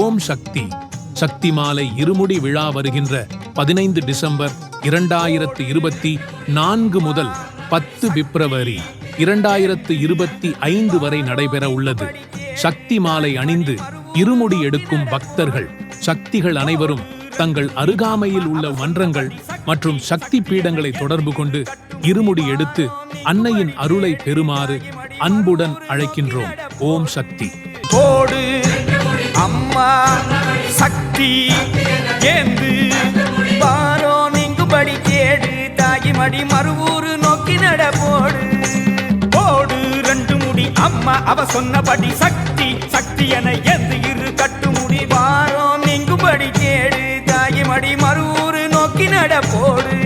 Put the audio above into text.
ஓம் சக்தி. சக்தி மாலை இருமுடி விழா வருகின்ற 15 டிசம்பர் 2024 முதல் 10 பிப்ரவரி 2025 வரை நடைபெற உள்ளது. சக்தி மாலை அணிந்து இருமுடி எடுக்கும் பக்தர்கள் சக்திகள் அனைவரும் தங்கள் அருகாமையில் உள்ள மன்றங்கள் மற்றும் சக்தி பீடங்களை தொடர்பு கொண்டு இருமுடி எடுத்து அன்னையின் அருளை பெறுமாறு அன்புடன் அழைக்கின்றோம். ஓம் சக்தி. ஓடு அம்மா சக்தி ஏந்து பாரோ நீங்குபடி கேடு தாயி மடி மறுவூரு நோக்கி நடப்போடு. ஓடு 2 முடி அம்மா அவ சொன்னபடி சக்தி சக்தி என எந்த இரு கட்டு முடி பாரோ நீங்குபடி கேடு தாயி மடி மறுவூரு நோக்கி நடப்போடு.